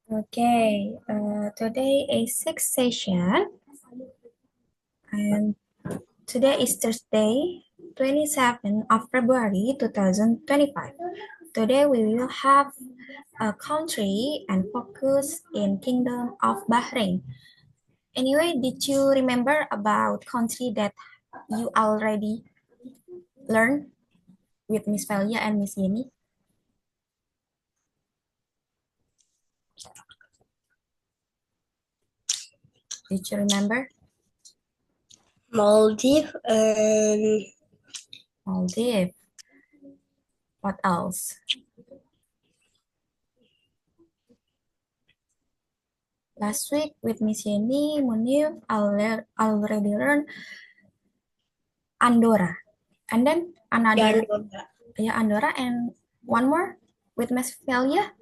Okay, today is sixth session, and today is Thursday, 27th of February 2025. Today we will have a country and focus in Kingdom of Bahrain. Anyway, did you remember about country that you already learned with Miss Velia and Miss Yeni? Did you remember? Maldives and Maldives. What else? Last week with Miss Yeni, Munif already learned Andorra. And then another, Andorra, and one more with Miss Velia,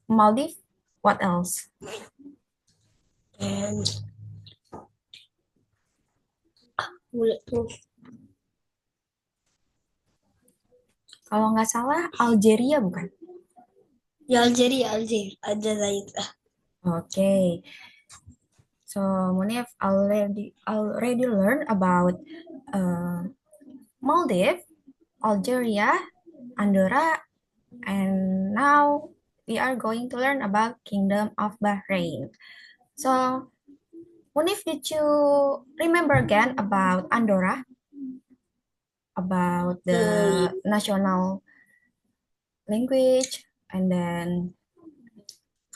Maldives. What else? and Kalau nggak salah, Algeria bukan? ya Algeria Aljazair. Okay. So Munif already learned about Maldives, Algeria, Andorra, and now we are going to learn about Kingdom of Bahrain. So Munif, did you remember again about Andorra? About the national language and then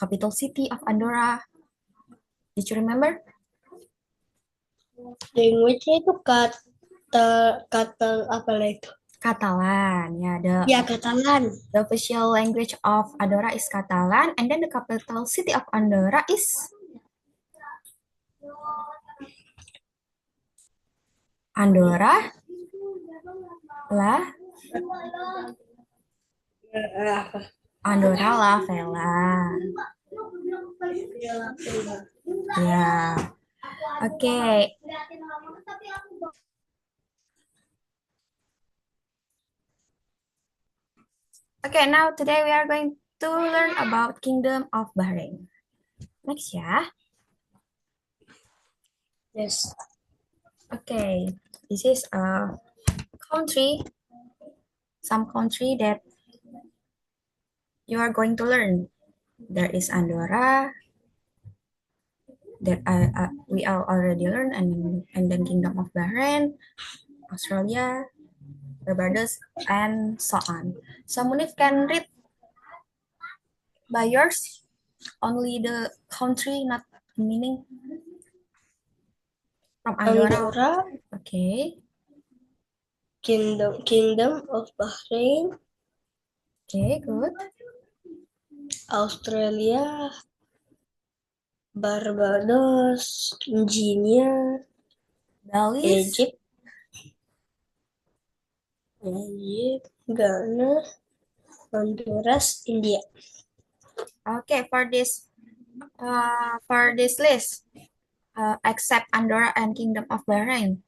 capital city of Andorra? Did you remember? Language itu kata kata apa itu? Catalan. Yeah, Ya Catalan. the official language of Andorra is Catalan, and then the capital city of Andorra is Andorra la Andorra la Vella. Yeah. Okay. Okay, now today we are going to learn about Kingdom of Bahrain. Next ya. Yes. Okay, this is a country, some country that you are going to learn. There is Andorra that we are already learned, and then Kingdom of Bahrain, Australia, Barbados, and so on. So Munif can read by yours only the country, not meaning from Andorra. Andorra, Okay. Kingdom of Bahrain, Okay, good. Australia, Barbados, Guinea, Belize. Egypt, Ghana, Honduras, India. Okay, for this list, except Andorra and Kingdom of Bahrain,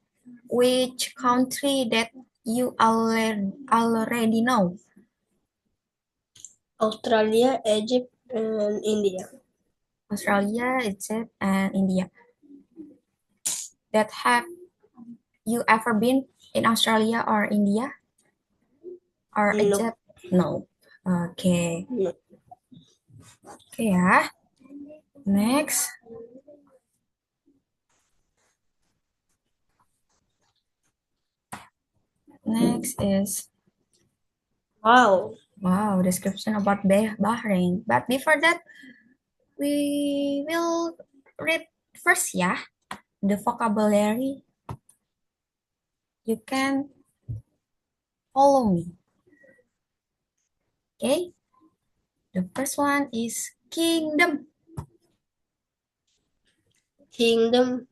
which country that you already know? Australia, Egypt, and India. Australia, Egypt, and India. That have you ever been in Australia or India or No. Egypt? No. Okay. No. Okay ya. Next. Next is Wow. description about Bahrain. But before that, we will read first ya the vocabulary. You can follow me. Okay. The first one is kingdom. Kingdom,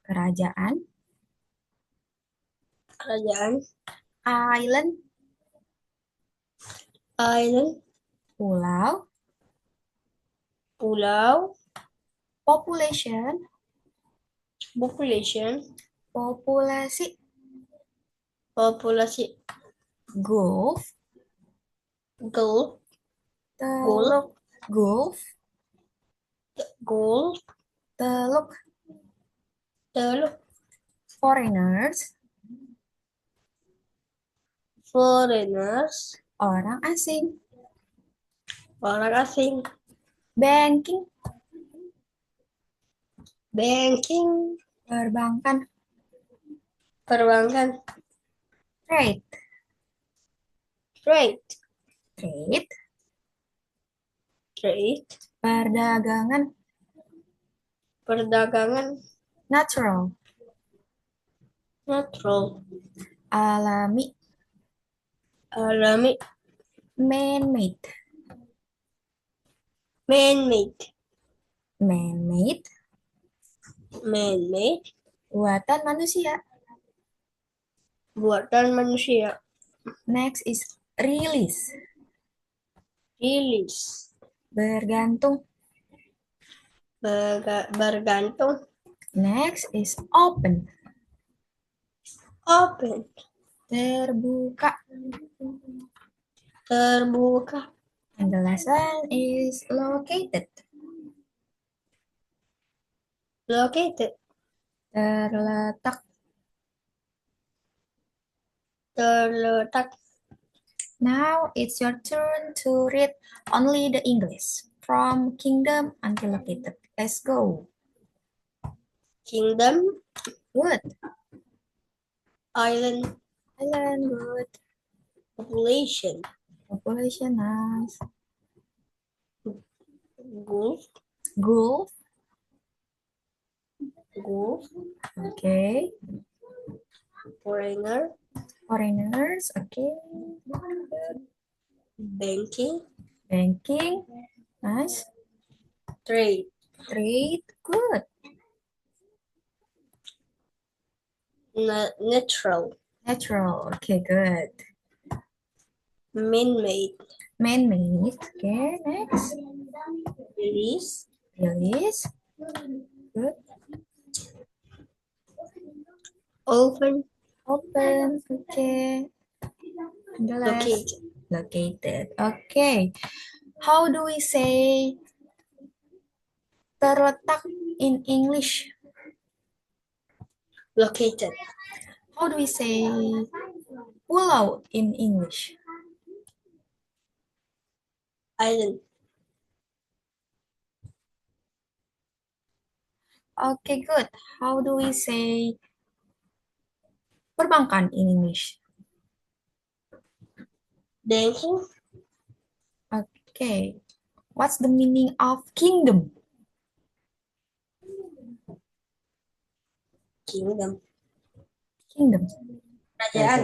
Kerajaan. kerajaan. Island. Island, Pulau. pulau. Population. Population, Populasi. populasi. Gulf. Gulf. Teluk. Gulf. Gulf. Teluk. Teluk. Foreigners. Foreigners. Orang asing. Orang asing. Banking. Banking. Perbankan. Perbankan. Trade. Trade. Trade. Trade. Perdagangan. Perdagangan. Natural. Natural. Alami. Alami. Man-made. Man-made. Man-made. Man-made. Buatan manusia. Buatan manusia. Next is release. Release. Bergantung. Bergantung. Next is open. Open. Terbuka. Terbuka. And the last one is located. Located. Terletak. Terletak. Now it's your turn to read only the English from kingdom until located. Let's go. Kingdom. Good. Island. Island, good. Population. Population, nice. Gulf. Gulf, Gulf. okay. Foreigner. Foreigners, okay. Banking. Banking, nice. Trade. Trade, good. Natural. Natural, okay, good. Man-made. Man-made, okay, next. Release. Release, good. Open. Open, okay. And the last, Located. located, okay. How do we say terletak in English? Located. How do we say pulau in English? Island. Okay, good. How do we say perbankan in English? Banking. Okay. What's the meaning of kingdom? Kingdom. Kingdom. Kerajaan.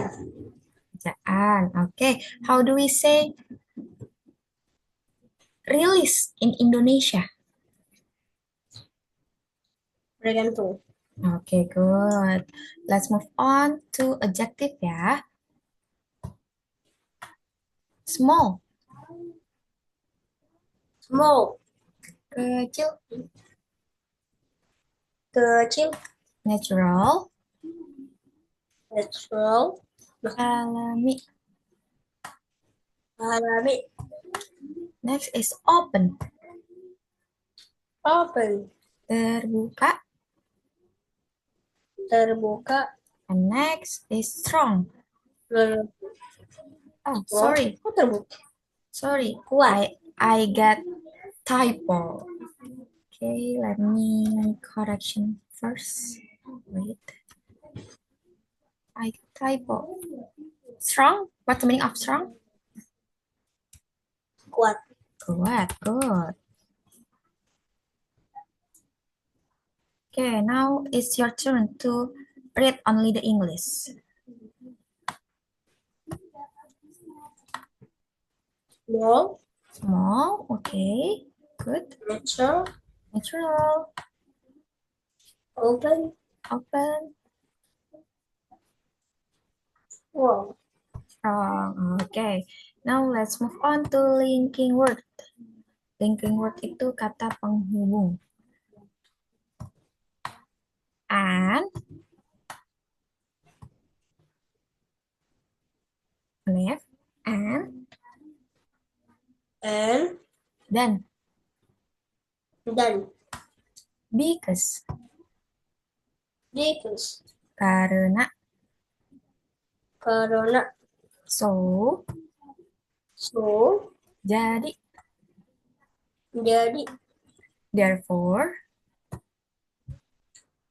Kerajaan. Okay. How do we say release in Indonesia? Bergantung. Okay, good. Let's move on to adjective ya. Small. Small. Kecil. Kecil. Natural. Natural. Alami. Alami. Next is open. Open. Terbuka. Terbuka. And next is strong. Oh, sorry. Oh, terbuka. Sorry. Kuat. I got typo. Okay, let me correction first. Wait. I typo. Strong? What's the meaning of strong? Kuat. Kuat, good. Okay, now it's your turn to read only the English. Small. Small, okay, good. Natural. Natural, Open. open, Wow. strong. Okay, now let's move on to linking word. Linking word itu kata penghubung. And, left, and, and dan dan because because karena karena so so jadi jadi therefore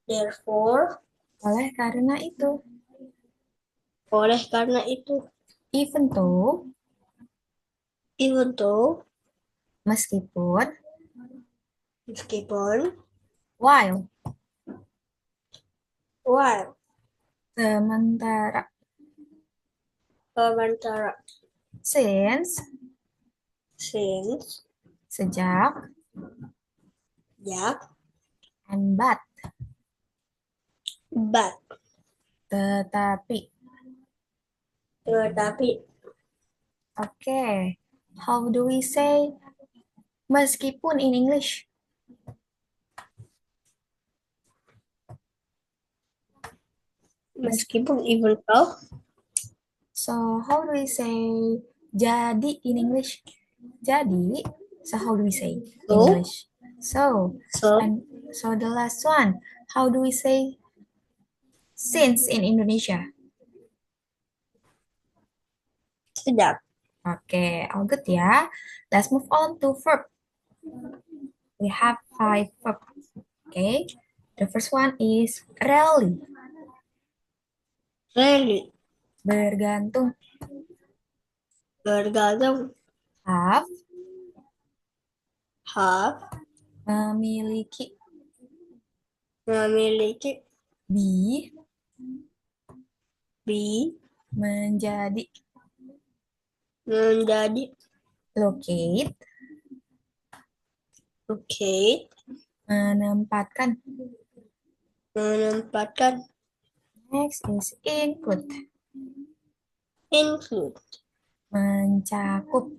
therefore oleh karena itu oleh karena itu even though even though meskipun meskipun while while sementara sementara since since sejak ya and but tetapi tetapi okay, how do we say meskipun in English? meskipun even though So how do we say jadi in English? Jadi, so how do we say in so English? So, so and so the last one, how do we say since in Indonesia? sejak Okay, all good ya. Let's move on to verb. We have 5 verbs. Okay, the first one is rely, really bergantung, bergantung have, have memiliki, memiliki be, be menjadi, menjadi locate, okay menempatkan. menempatkan Next is include, include mencakup.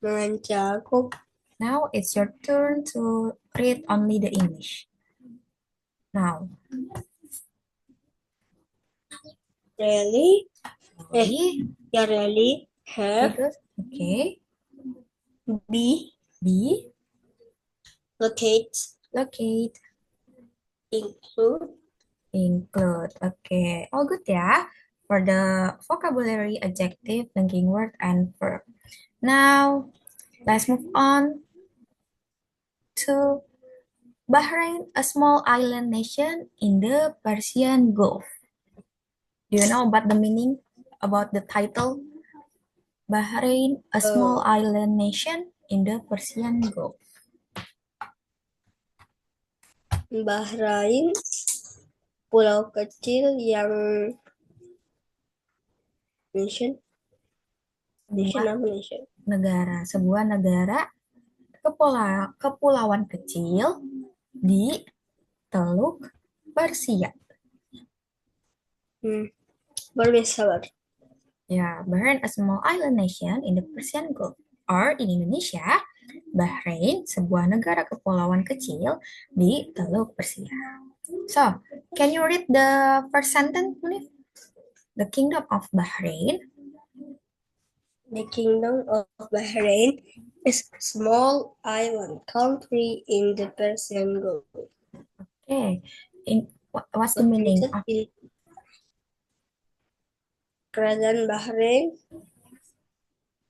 mencakup Now it's your turn to read only the English. Now, really ready? ya really Okay, have good. Okay, be be, locate locate, include include. Okay, all good ya for the vocabulary, adjective, linking word, and verb. Now, let's move on to Bahrain, a small island nation in the Persian Gulf. Do you know about the meaning, about the title? Bahrain, a small island nation in the Persian Gulf. Bahrain pulau kecil yang nation Sebuah apa nation sebuah negara kepulauan kecil di Teluk Persia. baru bisa sabar Ya, Bahrain, a small island nation in the Persian Gulf. Or in Indonesia, Bahrain, sebuah negara kepulauan kecil di Teluk Persia. So, can you read the first sentence, Munif? The Kingdom of Bahrain. the Kingdom of Bahrain is a small island country in the Persian Gulf. Okay, what's the meaning of Kerajaan Bahrain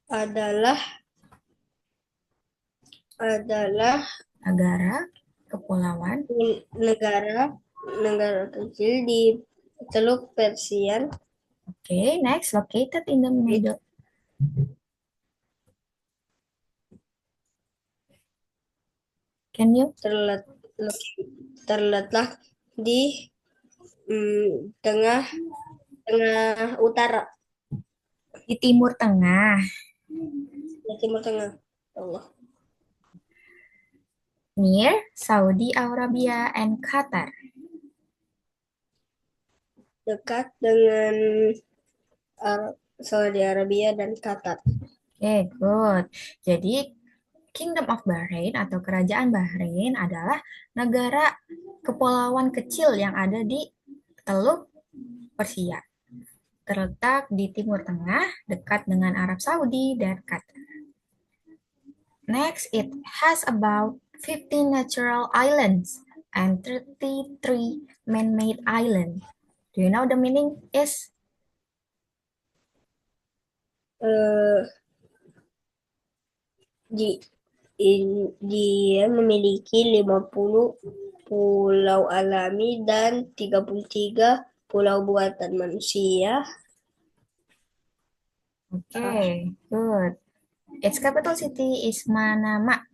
adalah negara kepulauan negara kecil di Teluk Persian. Okay, next, located in the middle. Can you? Terletak di tengah utara. Di Timur Tengah. Di Timur Tengah. Allah. Near Saudi Arabia and Qatar. Dekat dengan Saudi Arabia dan Qatar. Okay, good. Jadi, Kingdom of Bahrain atau Kerajaan Bahrain adalah negara kepulauan kecil yang ada di Teluk Persia. Terletak di Timur Tengah, dekat dengan Arab Saudi dan Qatar. Next, it has about 15 natural islands and 33 man-made islands. Do you know the meaning is? Eh, di, dia memiliki 50 pulau alami dan 33 pulau buatan manusia. Okay, good. Its capital city is Manama.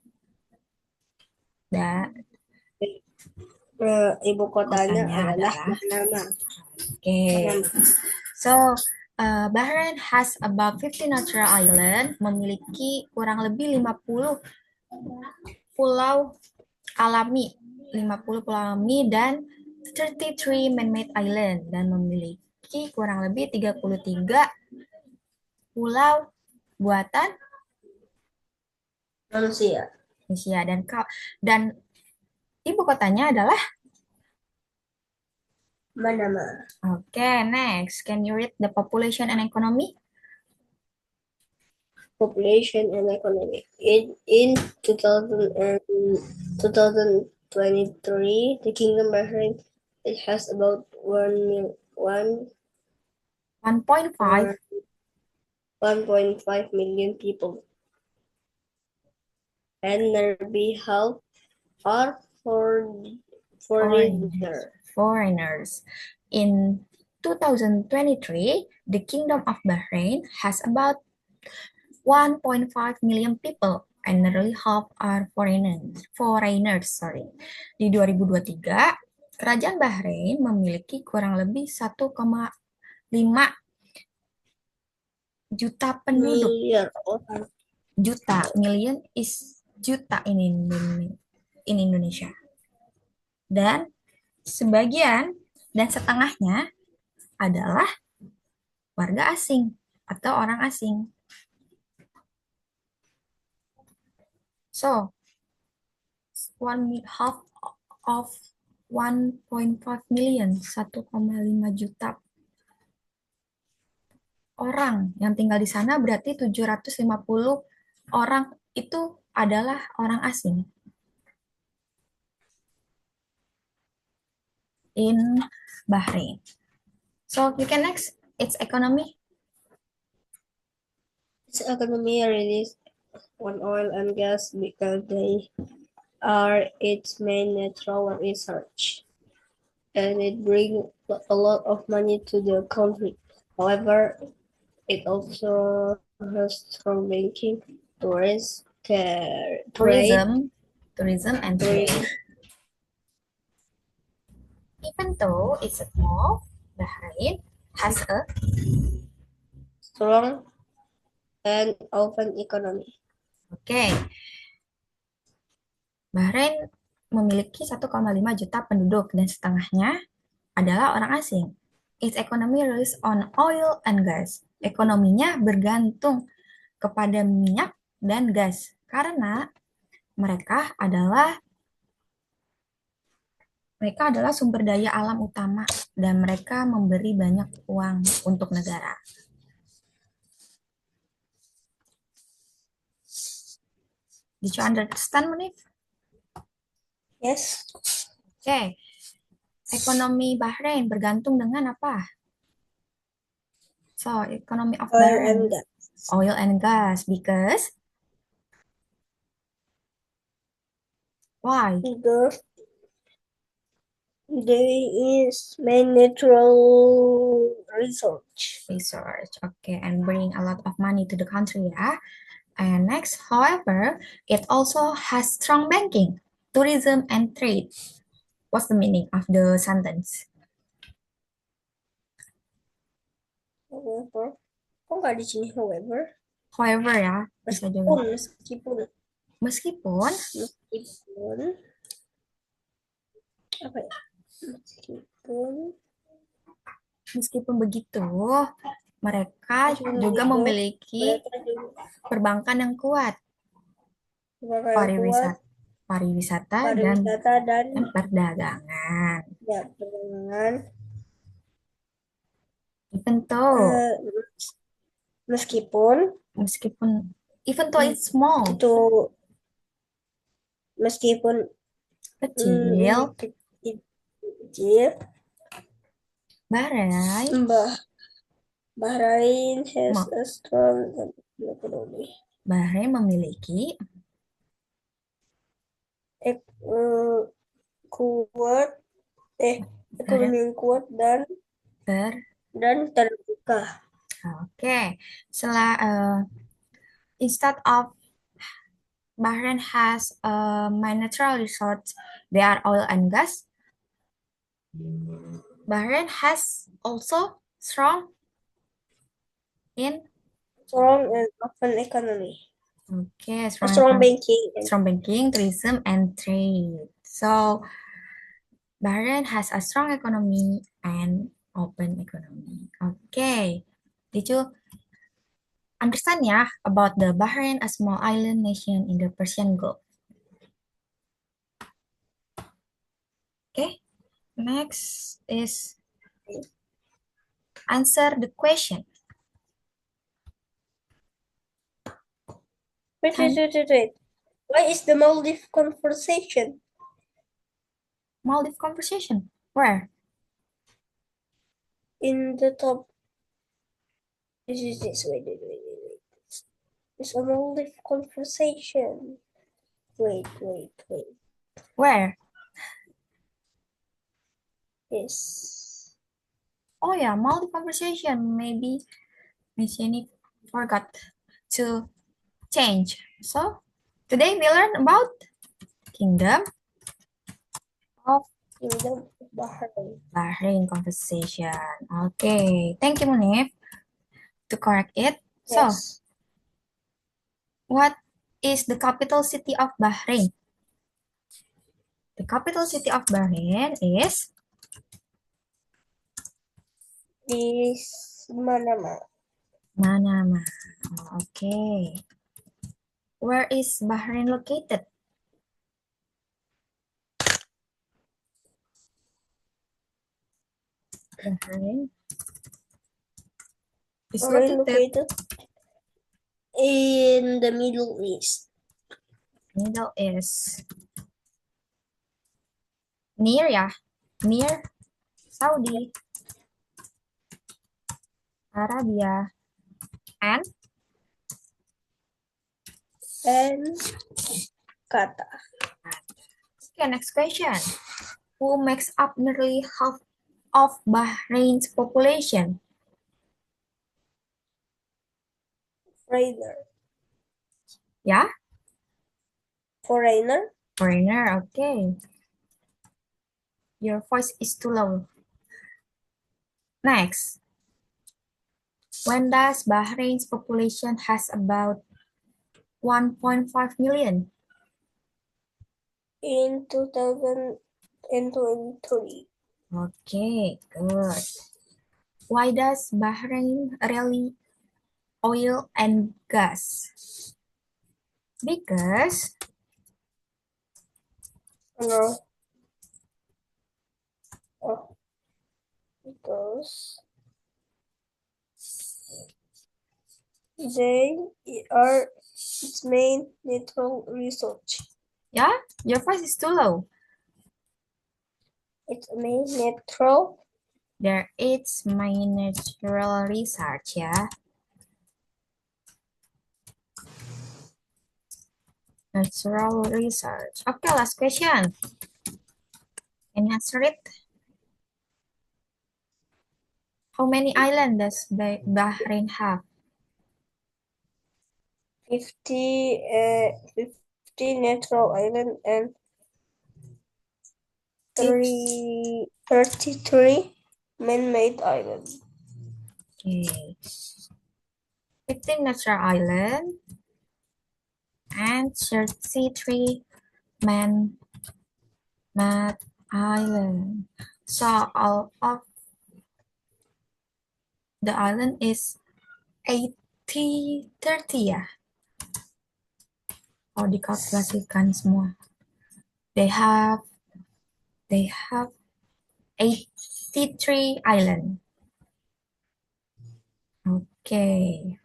Ibu kotanya Kotanya adalah adalah. Manama. Okay. So, Bahrain has about 50 natural island, memiliki kurang lebih 50 pulau alami, 50 pulau alami dan 33 man-made island dan memiliki kurang lebih 33 pulau buatan Manusia. Indonesia dan ibu kotanya adalah. Manama. Okay, next. Can you read the population and economy? Population and economy. In 2023, the Kingdom Bahrain, it has about 1.5 1.5 million people, and nearly half are foreigners. foreigners. In 2023, the Kingdom of Bahrain has about 1.5 million people and nearly half are foreigners, sorry. Di 2023, Kerajaan Bahrain memiliki kurang lebih 1,5 juta penduduk. Miliar orang. Juta, million is juta in Indonesia. Dan sebagian dan setengahnya adalah warga asing atau orang asing. So, 1/2 of 1.5 million, 1,5 juta orang yang tinggal di sana berarti 750 orang itu adalah orang asing in Bahrain. So, you can next, its economy. Its economy relies on oil and gas because they are its main natural resource, and it brings a lot of money to the country. However, it also has strong banking, Tourism and trade. trade, Even though it's small, Bahrain has a strong and open economy. Oke. Bahrain memiliki 1,5 juta penduduk dan setengahnya adalah orang asing. Its economy relies on oil and gas. Ekonominya bergantung kepada minyak dan gas karena mereka adalah sumber daya alam utama dan mereka memberi banyak uang untuk negara. Did you understand, Munif? Yes. Oke. Ekonomi Bahrain bergantung dengan apa? So, economy of Oil Bahrain. and gas. Oil and gas. Because? Why? Because there is main natural resource. Okay, and bring a lot of money to the country, ya. And next, however, it also has strong banking, tourism, and trade. What's the meaning of the sentence? However, kok nggak di sini however? However, ya, bisa juga. Meskipun Meskipun apa ya? Meskipun begitu, mereka juga memiliki perbankan yang kuat, pariwisata dan perdagangan. Ya, perdagangan. Even though Meskipun even though it's small, itu Meskipun Kecil. ini kecil, Bahrain. Bahrain has a strong economy. Bahrain memiliki Kuat, ekonomi yang kuat ter dan terbuka. Oke. Instead of Bahrain has main natural resources, they are oil and gas. Bahrain has also in Strong and open economy. okay, Strong banking. strong banking, tourism, and trade. So Bahrain has a strong economy and open economy. Okay. Did you understand ya about the Bahrain, a small island nation in the Persian Gulf? Okay. Next is answer the question. Wait. Why is the Maldives conversation Maldives conversation. Where? in the top? This is this. Wait. It's a Maldives conversation. Wait. Where? Yes. Oh yeah, Maldives conversation. Maybe Miss Jenny forgot to change. So today we learn about Kingdom of Kingdom of Bahrain. Bahrain conversation. Okay, thank you, Munif, to correct it. So, Yes. what is the capital city of Bahrain? The capital city of Bahrain is Manama. Manama. Okay. Where is Bahrain located? Bahrain is located In the Middle East. Middle East. Near Saudi Arabia and Qatar. okay, next question. Who makes up nearly half of Bahrain's population? Foreigner. Yeah, Foreigner. foreigner. Okay. Your voice is too low. Next. When does Bahrain's population has about 1.5 million? In 2023. Okay, good. Why does Bahrain really oil and gas? Because No. Oh, because they are its main natural resource. yeah, your voice is too low. Its main natural There it's main natural research, yeah. Natural research. Okay, last question. Can you answer it? How many islands does Bahrain have? 50 natural island and 33 man-made island. Okay. 15 natural island and 33 man-made island. So all of the island is 80-30 ya. Oh, dikalkulasikan semua. They have 83 island. Okay.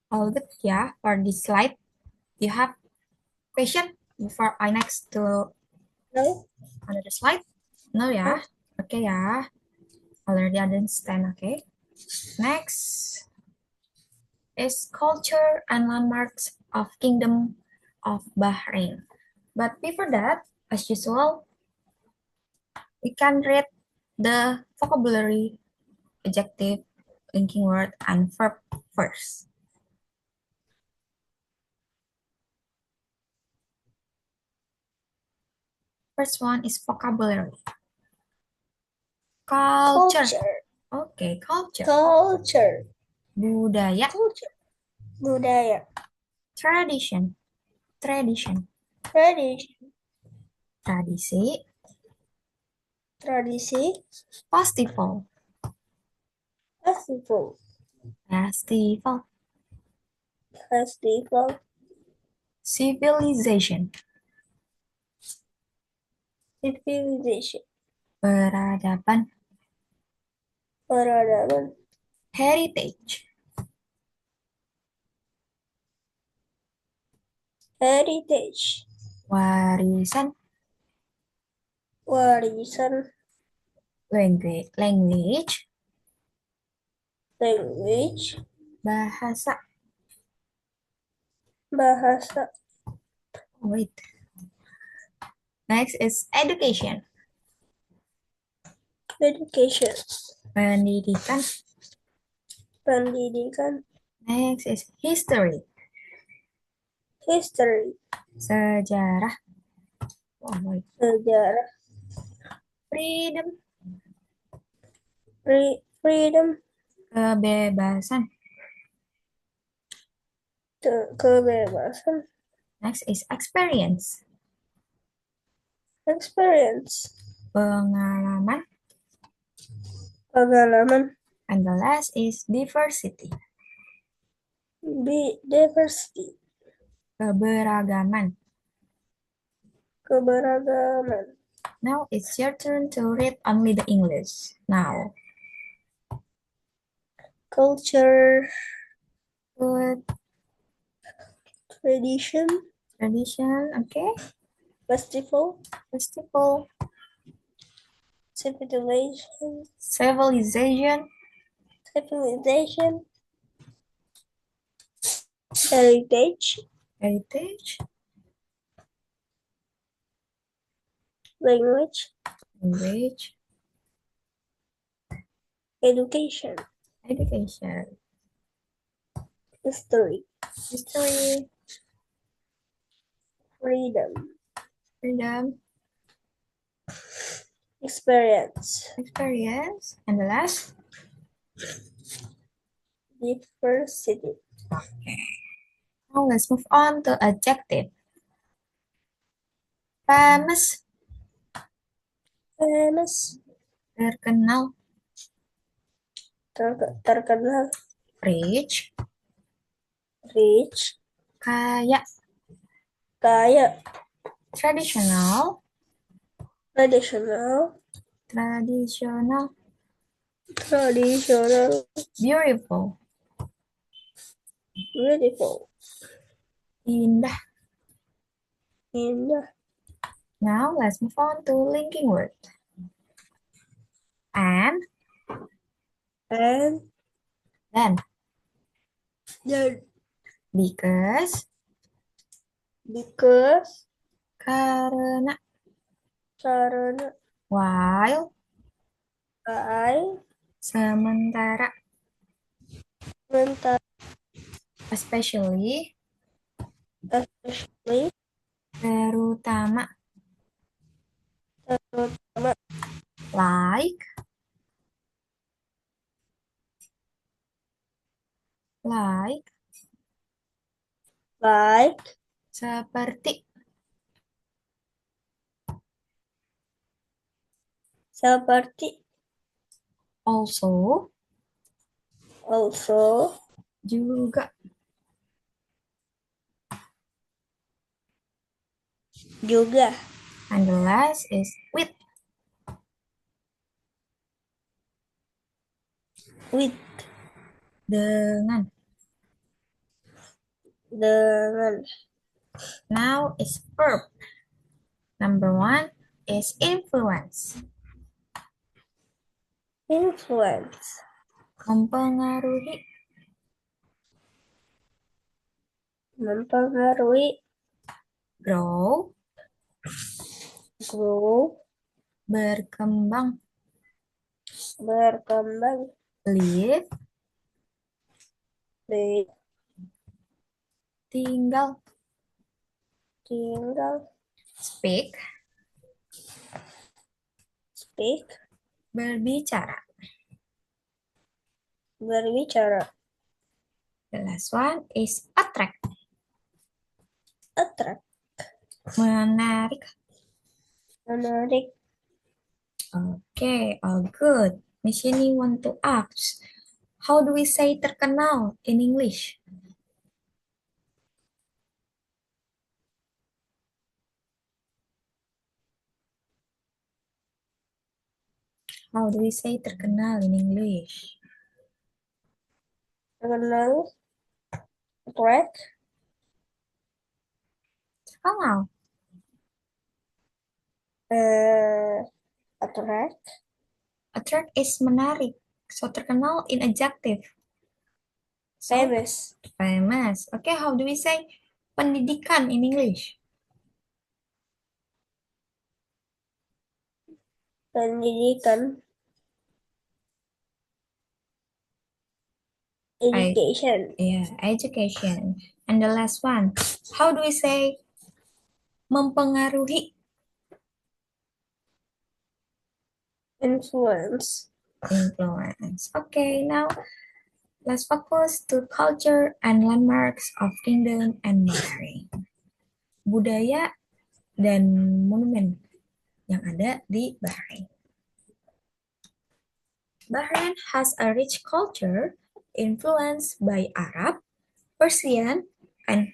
All good ya for this slide. You have question before I next to No? another slide? No ya? Oke ya. Already understand, okay? Next is culture and landmarks of Kingdom of Bahrain. But before that, as usual, we can read the vocabulary, adjective, linking word, and verb first. First one is vocabulary. Culture. Culture. Okay, culture. Culture. Budaya. Culture. Budaya. Tradition. Tradition. Tradition. Tradisi. Tradisi. Festival. Festival. Festival. Festival. Civilization. Civilization. Peradaban. Peradaban. Heritage. Heritage. Warisan. Warisan. Language. Language. Language. Bahasa. Bahasa. Wait. Next is education. Education. Pendidikan. Pendidikan. Next is history. History. Sejarah. Oh, wait. Sejarah. Freedom. Freedom. Kebebasan. Kebebasan. Next is experience. Experience. Pengalaman. Pengalaman. And the last is diversity. Diversity. Keberagaman. Keberagaman. Now it's your turn to read only the English. Now. Culture. Good. Tradition. Tradition. Okay. Festival. Festival. Civilization. Civilization. Civilization. Heritage. Heritage. Language. Language. Education. Education. History. History. Freedom. Freedom. Experience. Experience. And the last? Diversity. Okay. Now let's move on to adjective. Famous. Famous. Terkenal. Terkenal. Rich. Rich. Kaya. Kaya. Traditional. Traditional. Traditional. Traditional. Beautiful. Beautiful. Indah. Indah. Now let's move on to linking word. And And then. then. Because. Because. Karena. Karena. While. Sementara. Sementara. Especially. Especially. Terutama. Terutama. Like. Like. Like. Seperti. Seperti. Also. Also. Juga. Juga. And the last is with. With. Dengan. Dengan. Now is verb. Number one is influence. Influence. Mempengaruhi. Mempengaruhi. Grow. Grow. Berkembang. Berkembang. Live. Live. Tinggal. Tinggal. Speak. Speak. Berbicara. Berbicara. The last one is attract. Attract. Menarik. Menarik. Okay, all good. Miss Yeni want to ask, how do we say terkenal in English? How do we say terkenal in English? Terkenal. Attract. Terkenal. Attract. Attract is menarik. So terkenal in adjective. So Famous. famous. Okay, how do we say pendidikan in English? Pendidikan. I Education. Yeah, education. And the last one, how do we say mempengaruhi? Influence. Influence. Okay, now let's focus to culture and landmarks of Kingdom and Bahrain. Budaya dan monumen yang ada di Bahrain. Bahrain has a rich culture influenced by Arab, Persian, and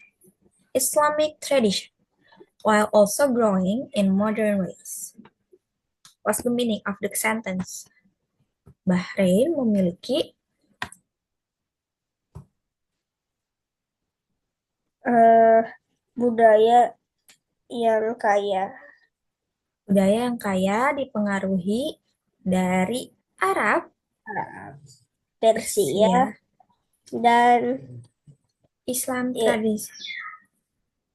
Islamic tradition, while also growing in modern ways. What's the meaning of the sentence? Bahrain memiliki Budaya yang kaya. budaya yang kaya dipengaruhi dari Arab, Persia Persia, dan Islam ya,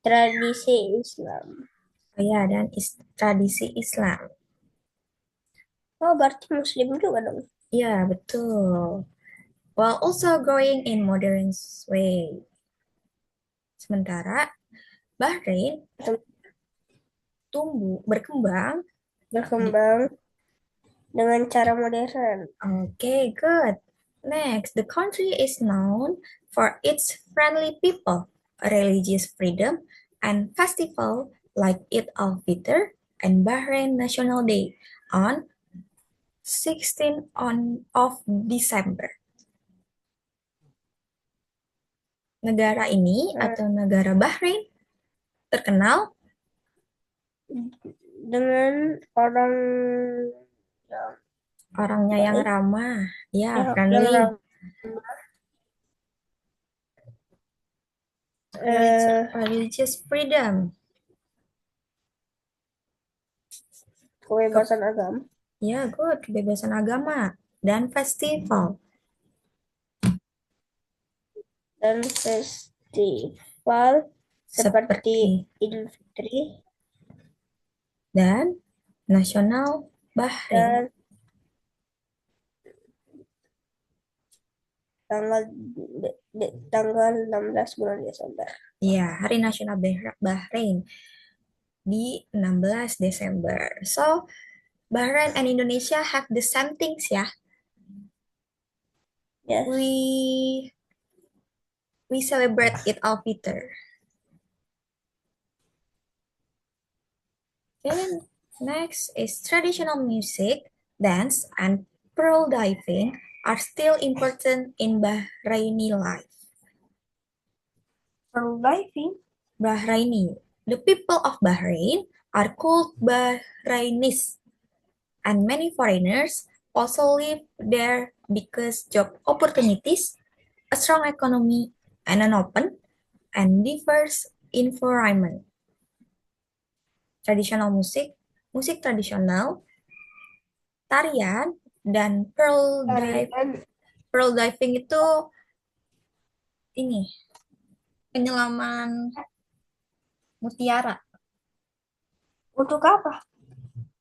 tradisi Islam. ya dan tradisi Islam. Oh, berarti Muslim juga dong. Ya, betul. While also growing in modern way. Sementara Bahrain berkembang. Berkembang dengan cara modern. Okay, good. Next, the country is known for its friendly people, religious freedom, and festival like Eid al-Fitr and Bahrain National Day on 16th of December. Negara ini atau negara Bahrain terkenal dengan orangnya yang ramah, ya, yang friendly. Religious freedom. Kebebasan agama. Ya, good. Kebebasan agama. Dan festival. Dan festival seperti Idul Fitri dan Nasional Bahrain. Dan tanggal 16 bulan Desember. Ya, Hari Nasional Bahrain di 16 Desember. So, Bahrain and Indonesia have the same things ya. Yes. We celebrate Eid al-Fitr. Okay, next is traditional music, dance, and pearl diving are still important in Bahraini life. Pearl diving? Bahraini. The people of Bahrain are called Bahrainis, and many foreigners also live there because job opportunities, a strong economy, and an open, and diverse environment. Tradisional musik, musik tradisional, tarian, dan Tarian pearl diving itu ini penyelaman mutiara. untuk apa?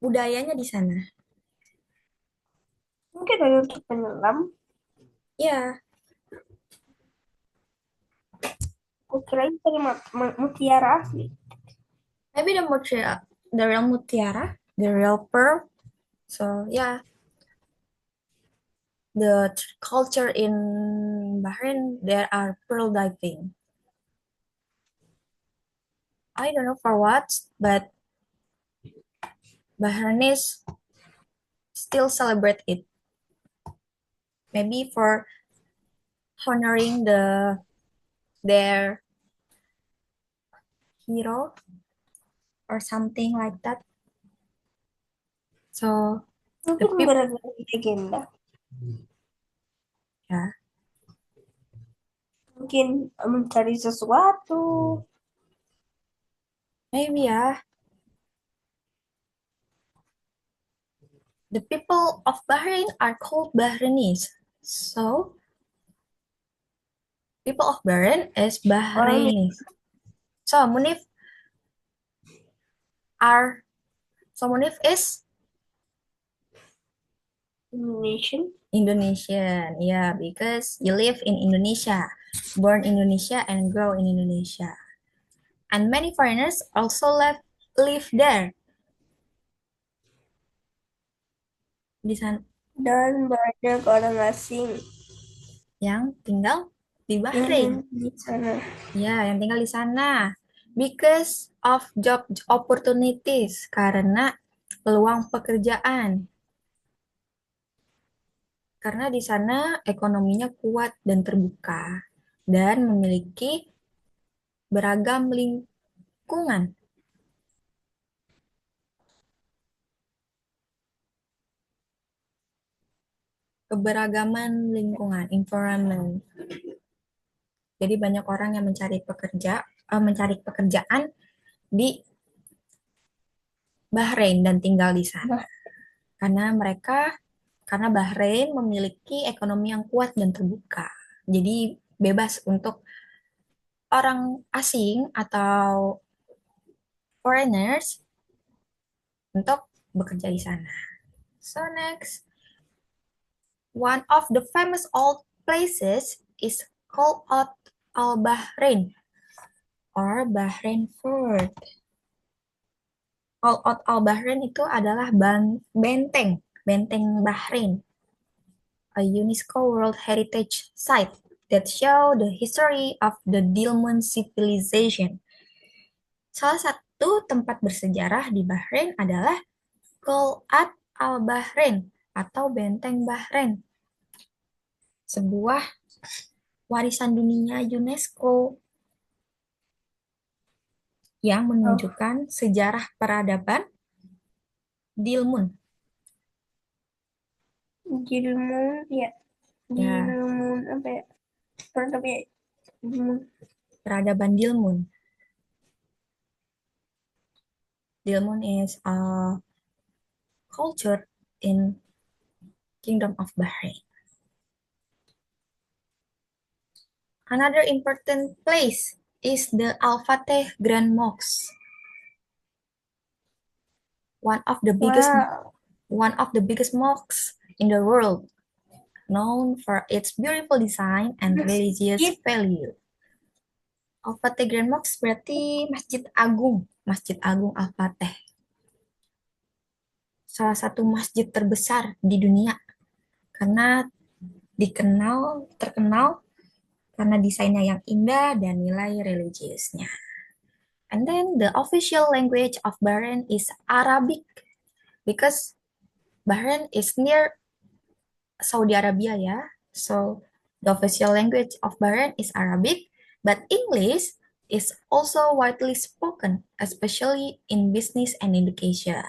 Budayanya di sana. Mungkin ada untuk penyelam. Ya, Aku kirain cari mutiara asli. maybe the real mutiara, the real pearl. So yeah, the culture in Bahrain, there are pearl diving. I don't know for what, but Bahrainis still celebrate it. Maybe for honoring their hero or something like that. So the Mungkin people, gara-gara legenda. yeah, Mungkin mencari sesuatu. maybe yeah, the people of Bahrain are called Bahrainis. So people of Bahrain is Orang Bahrainis. So Munif are so Munif is Indonesian. Indonesian. Yeah, because you live in Indonesia, born in Indonesia and grow in Indonesia. And many foreigners also live there. Di sana Dan banyak orang asing yang tinggal di yang Bahrain. di sana. Ya, yang tinggal di sana. Because of job opportunities, karena peluang pekerjaan. Karena di sana ekonominya kuat dan terbuka dan memiliki beragam lingkungan. Keberagaman lingkungan, environment. Jadi banyak orang yang mencari pekerjaan di Bahrain dan tinggal di sana. Karena Bahrain memiliki ekonomi yang kuat dan terbuka. Jadi bebas untuk orang asing atau foreigners untuk bekerja di sana. So next, one of the famous old places is called Al Bahrain or Bahrain Fort. Al Bahrain itu adalah benteng Bahrain, a UNESCO World Heritage Site that show the history of the Dilmun civilization. Salah satu tempat bersejarah di Bahrain adalah Qal'at al-Bahrain atau Benteng Bahrain, sebuah warisan dunia UNESCO yang menunjukkan sejarah peradaban Dilmun. Dilmun ya. Ya, Dilmun apa ya? Pertama ya. Dilmun. peradaban Dilmun. Dilmun is a culture in Kingdom of Bahrain. Another important place is the Al-Fateh Grand Mosque, one of the biggest Wow. one of the biggest mosques in the world, known for its beautiful design and religious Masjid. value. Al-Fateh Grand Mosque berarti Masjid Agung Al-Fateh. Salah satu masjid terbesar di dunia karena terkenal karena desainnya yang indah dan nilai religiusnya. And then the official language of Bahrain is Arabic because Bahrain is near Saudi Arabia ya. So the official language of Bahrain is Arabic, but English is also widely spoken, especially in business and education.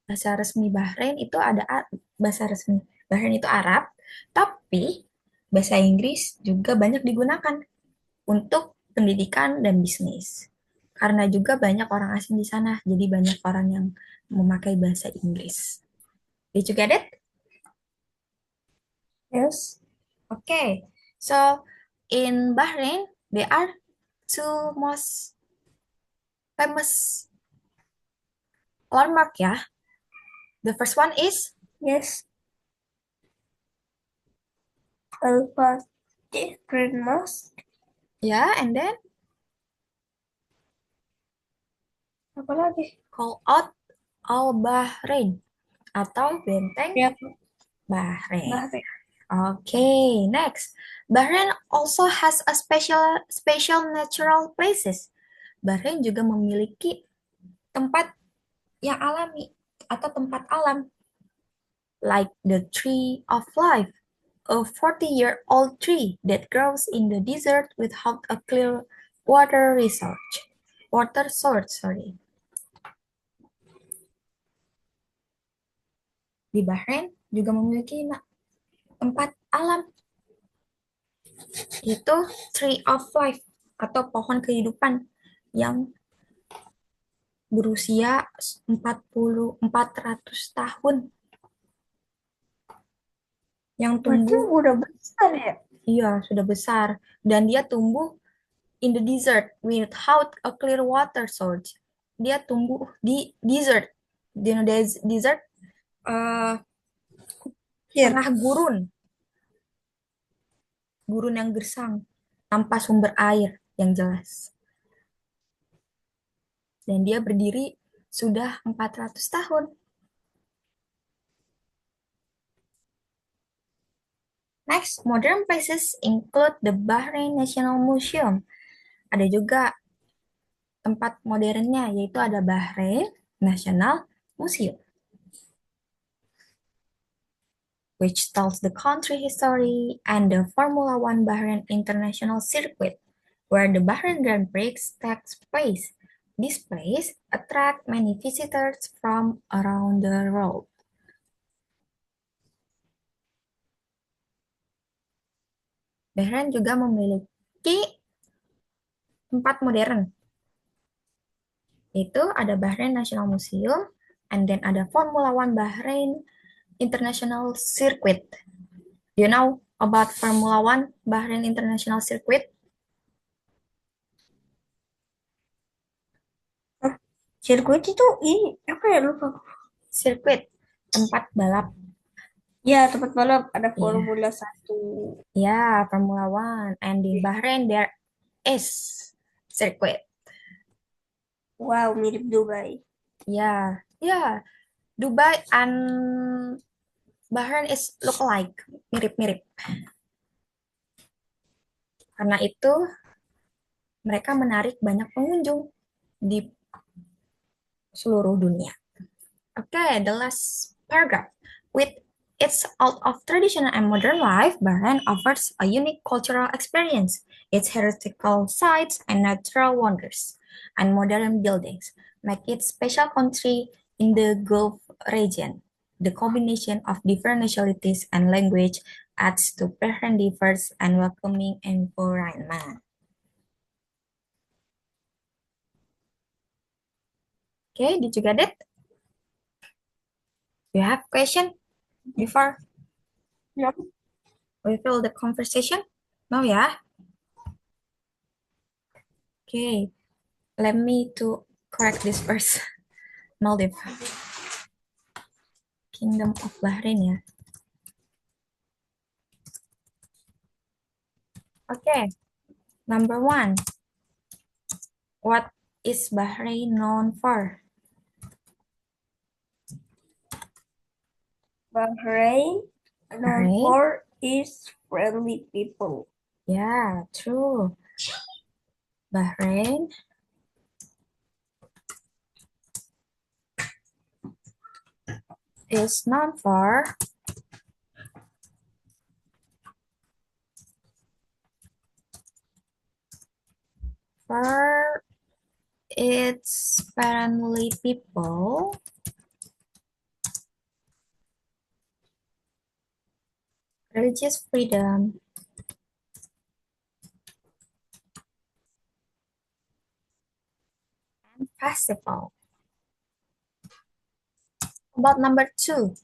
Bahasa resmi Bahrain itu Bahasa resmi Bahrain itu Arab, tapi Bahasa Inggris juga banyak digunakan untuk pendidikan dan bisnis. Karena juga banyak orang asing di sana, jadi banyak orang yang memakai bahasa Inggris. Did you get it? Yes. Okay. So in Bahrain, there are two most famous landmark ya. The first one is Yes. Al-Fatih Grand Mosque. ya, and then Apa lagi? call out Al Bahrain atau Benteng Ya, Bahrain. Bahrain. Okay, next. Bahrain also has a special natural places. Bahrain juga memiliki tempat yang alami atau tempat alam like the Tree of Life, a 40-year-old tree that grows in the desert without a clear water source, sorry. Di Bahrain juga memiliki tempat alam, yaitu Tree of Life atau pohon kehidupan yang berusia 400 tahun yang Berarti tumbuh, udah besar ya? iya sudah besar, dan dia tumbuh in the desert without a clear water source. Dia tumbuh di desert, di desert, eh, Iya. tengah gurun, gurun yang gersang, tanpa sumber air yang jelas. Dan dia berdiri sudah 400 tahun. Next, modern places include the Bahrain National Museum. Ada juga tempat modernnya, yaitu ada Bahrain National Museum, which tells the country history, and the Formula One Bahrain International Circuit, where the Bahrain Grand Prix takes place. This place attract many visitors from around the world. Bahrain juga memiliki tempat modern, yaitu ada Bahrain National Museum, and then ada Formula One Bahrain International Circuit. Do you know about Formula One Bahrain International Circuit? Hah? Sirkuit itu ini apa ya, lupa. Sirkuit, tempat balap. Ya, tempat balap ada Ya, Formula 1. ya, Formula One. And di Bahrain there is circuit. Wow, mirip Dubai. Ya, ya. Dubai and Bahrain is look alike, mirip-mirip. Karena itu mereka menarik banyak pengunjung di seluruh dunia. Okay, the last paragraph. With its out of traditional and modern life, Bahrain offers a unique cultural experience. Its historical sites and natural wonders and modern buildings make it special country in the Gulf region. The combination of different nationalities and language adds to Bahrain diverse and welcoming environment. Okay, did you get it? Do you have question before Ya. we fill the conversation? No, yeah. Okay, let me to correct this first. Maldives, Kingdom of Bahrain ya. Okay, number one. What is Bahrain known for? Bahrain, known Bahrain? for is friendly people. Yeah, true. Bahrain is known for its friendly people, religious freedom, festival. About number 2.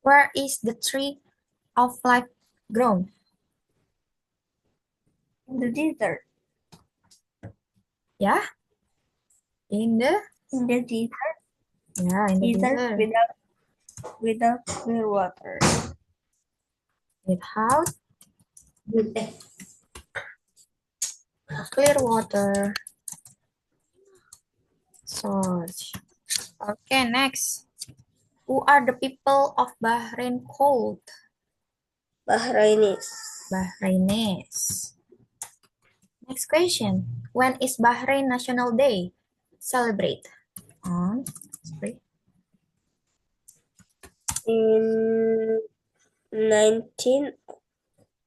Where is the tree of life grown? In the desert. Yeah? In the desert. Yeah, in the desert. Without clear water. Without clear water source. Okay, next. Who are the people of Bahrain called? Bahrainis. Bahrainis. Next question. When is Bahrain National Day? Celebrate. On sorry. In 19th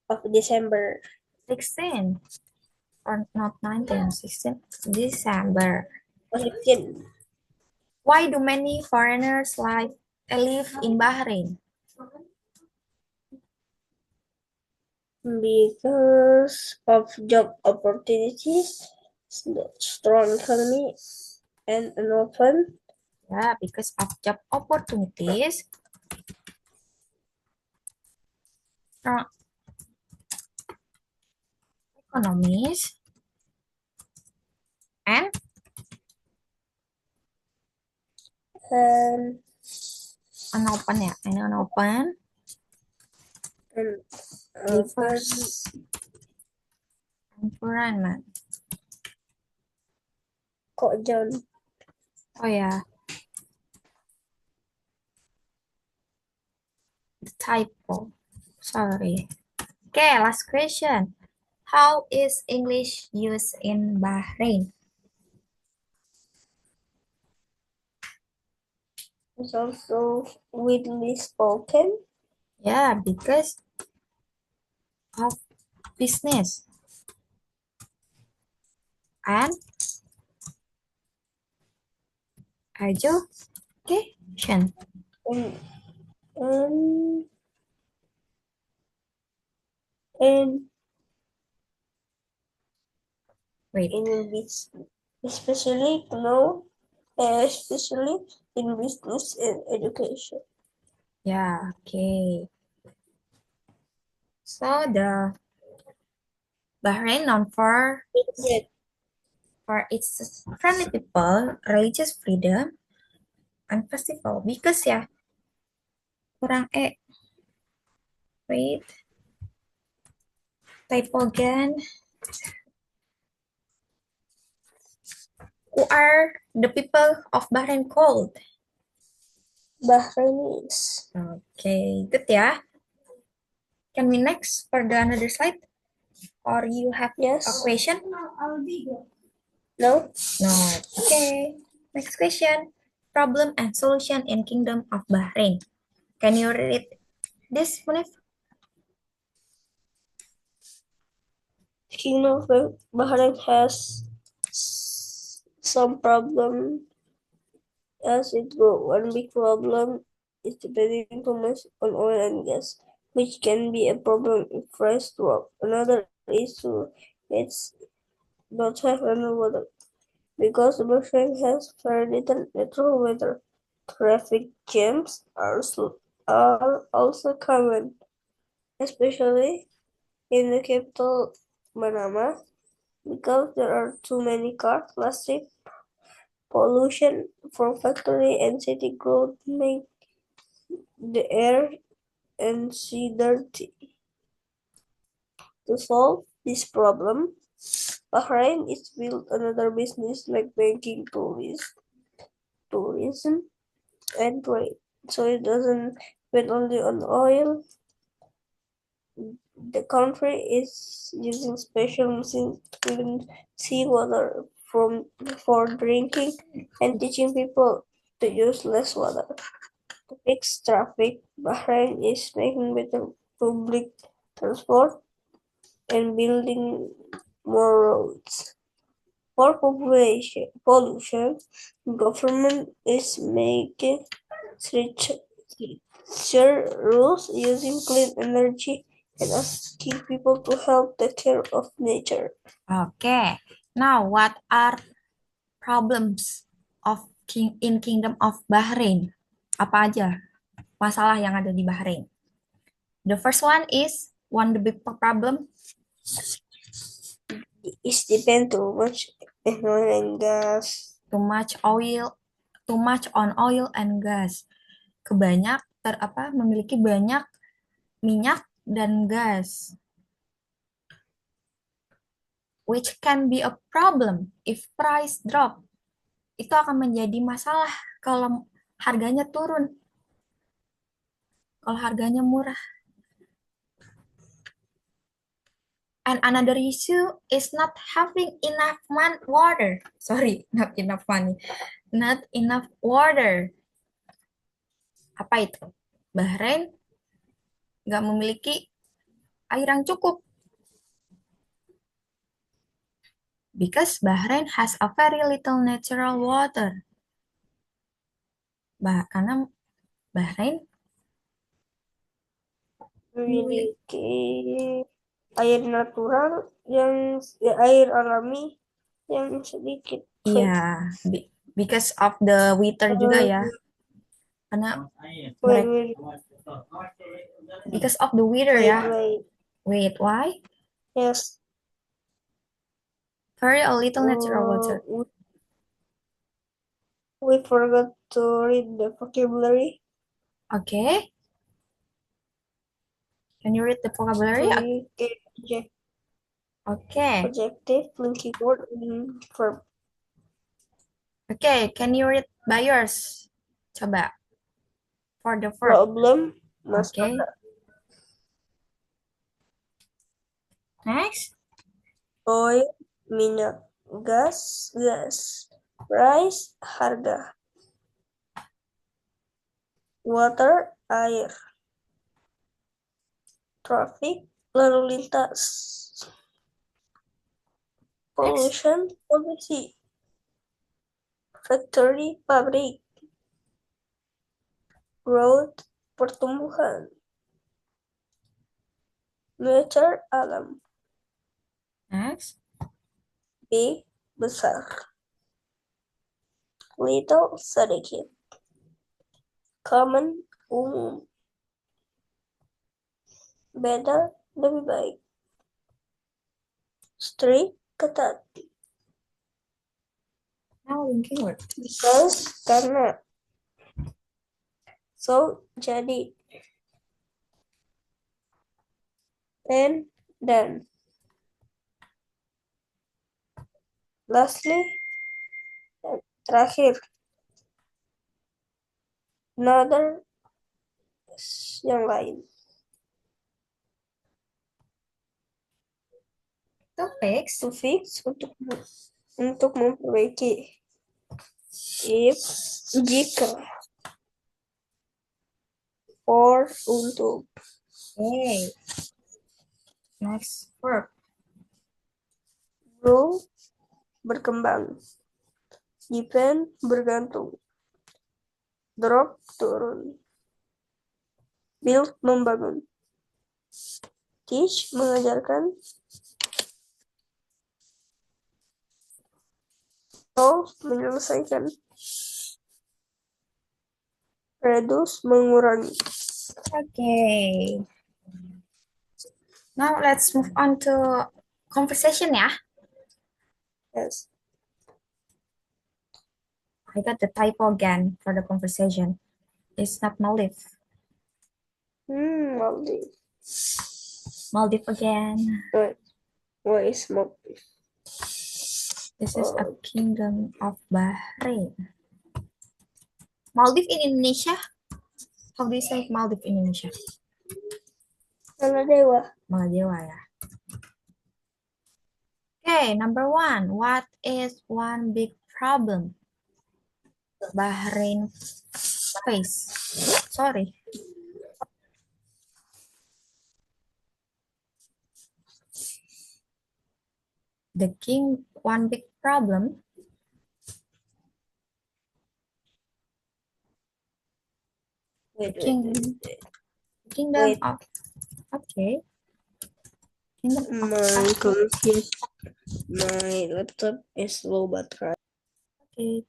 of December. 16. Or not 19, 16 December. 16. Why do many foreigners live in Bahrain? Because of job opportunities, strong economy, and an open Yeah, because of job opportunities, strong economies, and and an open ya, and an open an diverse environment. Kok John. Oh yeah, the typo. Sorry. Okay, last question. How is English used in Bahrain? Is also widely spoken. Yeah, because of business and education. And and, and Wait, in especially now, especially in business and education. yeah, okay. So the Bahrain known Yes. for its friendly people, religious freedom, and festival. Because ya, kurang wait, typo again. Who are the people of Bahrain called? Bahrainis. Okay, good ya. Can we next for the another slide? Or you have a Yes. question? No. No. Okay. Next question. Problem and solution in Kingdom of Bahrain. Can you read this, Munif? Kingdom of Bahrain has some problem as it grows. One big problem is depending too much on oil and gas, which can be a problem if price drop. Another issue is not have enough water because Bahrain has very little natural weather. Traffic jams are also common, especially in the capital Manama, because there are too many cars. Plastic pollution from factory and city growth make the air and sea dirty. To solve this problem, Bahrain is built another business like banking, tourism, and trade. So it doesn't depend only on oil. The country is using special machines to clean seawater for drinking and teaching people to use less water. To fix traffic, Bahrain is making better public transport and building more roads. For pollution, government is making stricter rules using clean energy and asking people to help take care of nature. Okay. Now, what are problems in Kingdom of Bahrain? Apa aja masalah yang ada di Bahrain? The first one is one the big problem. It depends too much on oil and gas. Too much on oil and gas. Memiliki banyak minyak dan gas. Which can be a problem if price drop. Itu akan menjadi masalah kalau harganya turun. Kalau harganya murah. And another issue is not having enough water. Sorry, not enough money. Not enough water. Apa itu? Bahrain nggak memiliki air yang cukup. Because Bahrain has a very little natural water. Karena Bahrain Memiliki air natural air alami yang sedikit. iya, because of the weather juga ya. Karena Wait, because of the weather ya. Wait, why? Yes. Very a little natural water. We forgot to read the vocabulary. Okay. Can you read the vocabulary? Okay. Adjective, linking word, and verb. Okay, can you read by yours? Coba. For the verb. Problem, Okay. masalah. Next. Oil, minyak, gas, price, harga. Water, air. Traffic, lalu lintas. Pollution, polusi. Factory, pabrik. Growth, pertumbuhan. Nature, alam. Next. Big, besar. Little, sedikit. Common, umum. Better, lebih baik. Strict, ketat. Now linking word. Because, karena. So, jadi. And, dan. Lastly, terakhir. Another, yang lain. To fix. To fix, untuk memperbaiki. If, jika. For, untuk. Okay. Next verb. Grow, berkembang. Depend, bergantung. Drop, turun. Build, membangun. Teach, mengajarkan. Solve, menyelesaikan. Reduce, mengurangi. Okay. Now let's move on to conversation ya. Yes. I got the typo again for the conversation. It's not Maldives. Maldives. Maldives again. What is Maldives? This is a kingdom of Bahrain. Maldives in Indonesia? How do you say Maldives in Indonesia? Maladewa. Maladewa ya. Okay, number one. What is one big problem Bahrain face? Sorry. The king, one big problem. Wait. Kingdom of, okay. Kingdom of My Bahrain. confused. My laptop is low battery. Okay.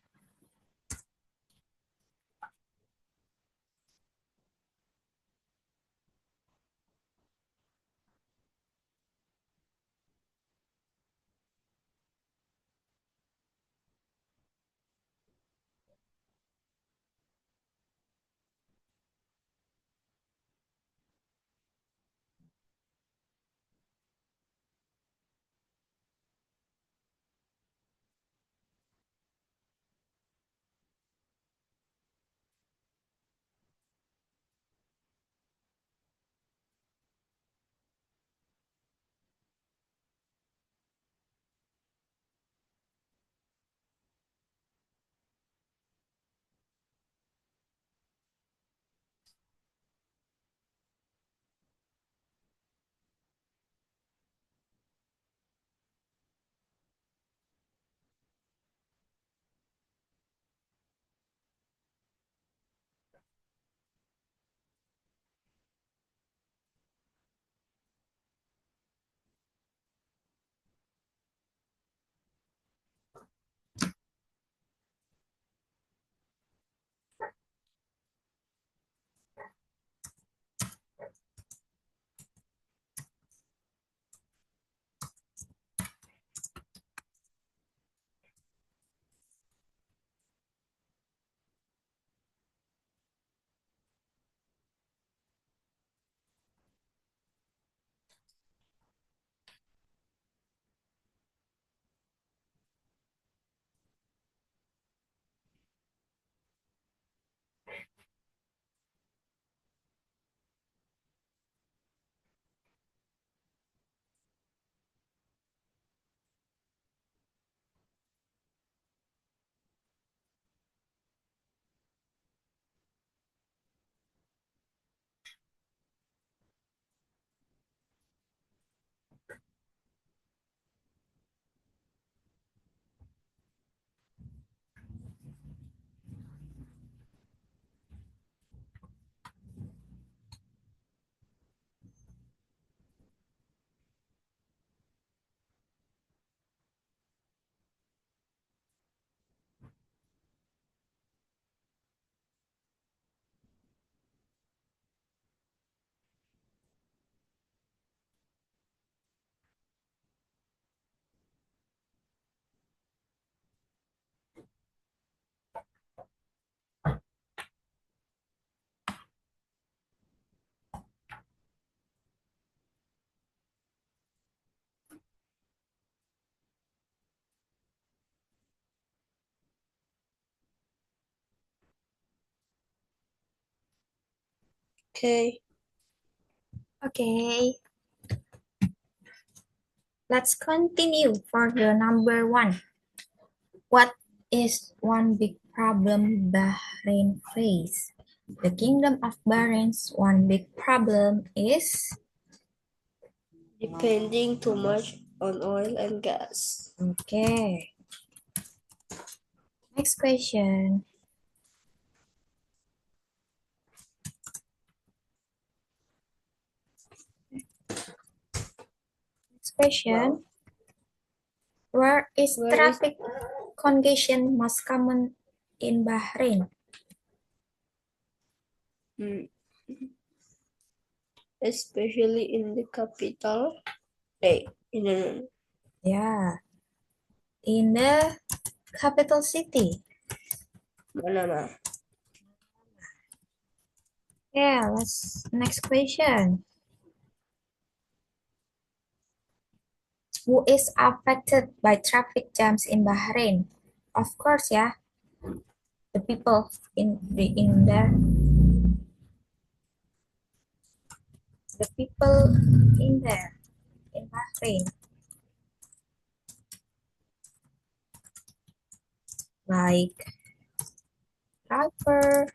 Okay. Okay. Let's continue for the number one. What is one big problem Bahrain face? The Kingdom of Bahrain's one big problem is Depending too much on oil and gas. okay. Next question. Next Wow. question. Where is Where is traffic congestion most common in Bahrain? mm, especially in the capital? Hey, no. Yeah, in the capital city. Manama. Yeah, let's next question. Who is affected by traffic jams in Bahrain? Of course, yeah, the people in there, the people in there in Bahrain, like driver,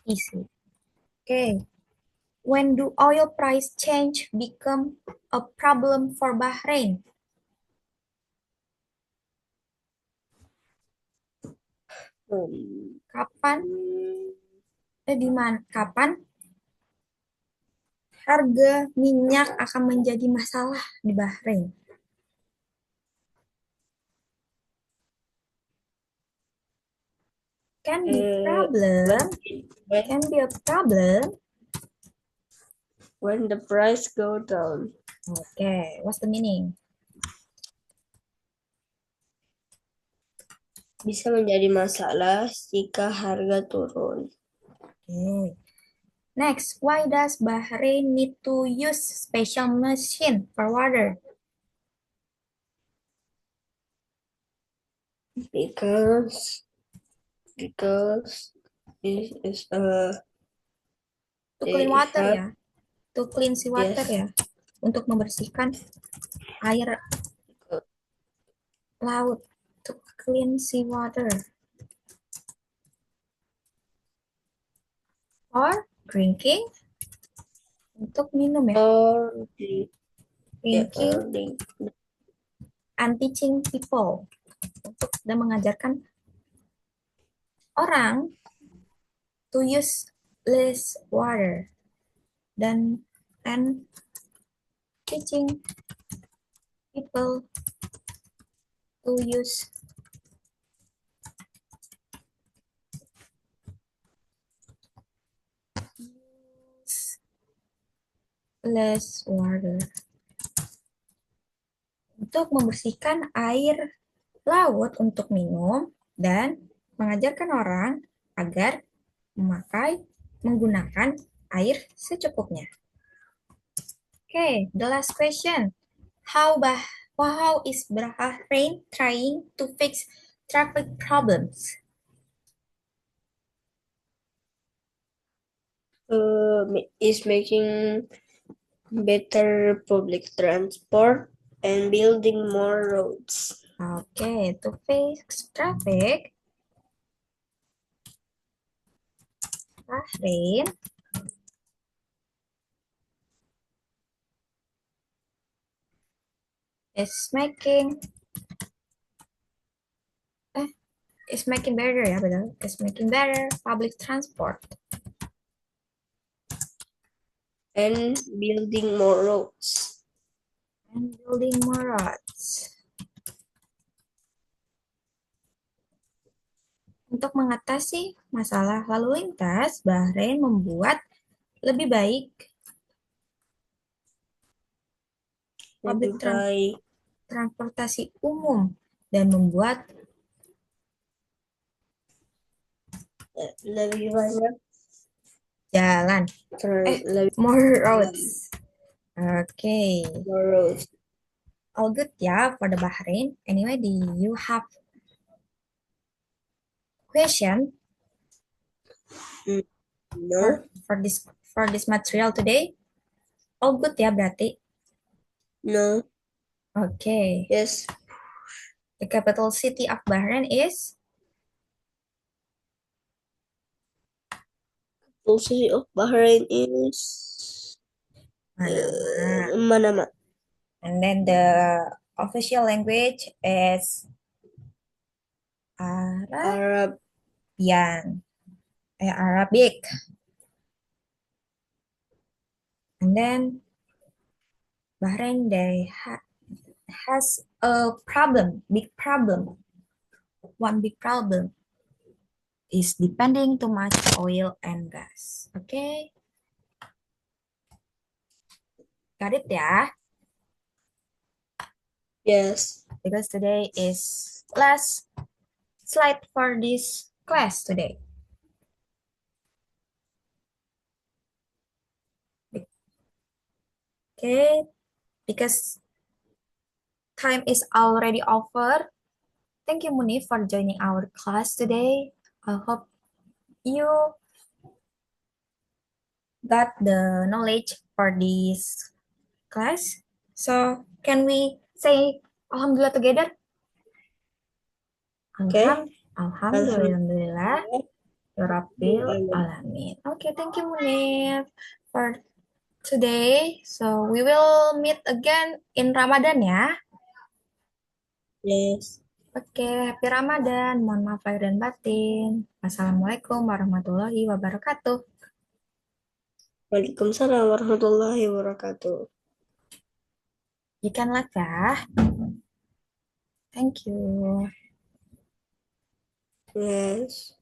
etc. Okay, when do oil price change become a problem for Bahrain? Um, Kapan? mm, Di mana? Kapan? harga minyak akan menjadi masalah di Bahrain? Can be Uh, when problem, when can be a problem. when the price go down, Okay, what's the meaning? bisa menjadi masalah jika harga turun. Okay. Next, why does Bahrain need to use special machine for water? Because this is To clean they water have ya, to clean si water yes ya, untuk membersihkan air laut, to clean sea water, or drinking, untuk minum ya, or the yeah, drinking, and teaching people, untuk dan mengajarkan orang to use less water, dan and teaching people to use less water, untuk membersihkan air laut untuk minum dan mengajarkan orang agar menggunakan air secukupnya. Okay, the last question. How is Bahrain trying to fix traffic problems? is making better public transport and building more roads. Okay, to fix traffic, Bahrain is making eh, is making better ya betul, is making better public transport And building more roads. and building more roads. Untuk mengatasi masalah lalu lintas, Bahrain membuat lebih baik public Lebih baik, transportasi umum dan membuat lebih banyak, jalan, lebih more roads. Okay, more roads. all good ya for the Bahrain. Anyway, do you have question Mm, for No, for this material today? All good ya berarti. no, Okay, yes. the capital city of Bahrain is Full city of Bahrain is Manama. Manama. And then the official language is Arabian, Arab. Arabic. And then Bahrain, has a problem, big problem. One big problem is depending too much oil and gas. Okay, got it ya? Yes. Because today is last slide for this class today. Okay, because time is already over. Thank you, Muni, for joining our class today. I hope you got the knowledge for this class. So, can we say Alhamdulillah together? Okay. Alhamdulillah, Rabbil Alhamdulillah. Alamin. Okay, thank you, Munir, for today. So, we will meet again in Ramadan ya. Yes. Oke, happy Ramadan. Mohon maaf lahir dan batin. Wassalamualaikum warahmatullahi wabarakatuh. Waalaikumsalam warahmatullahi wabarakatuh. You can laugh ya. Thank you. Yes.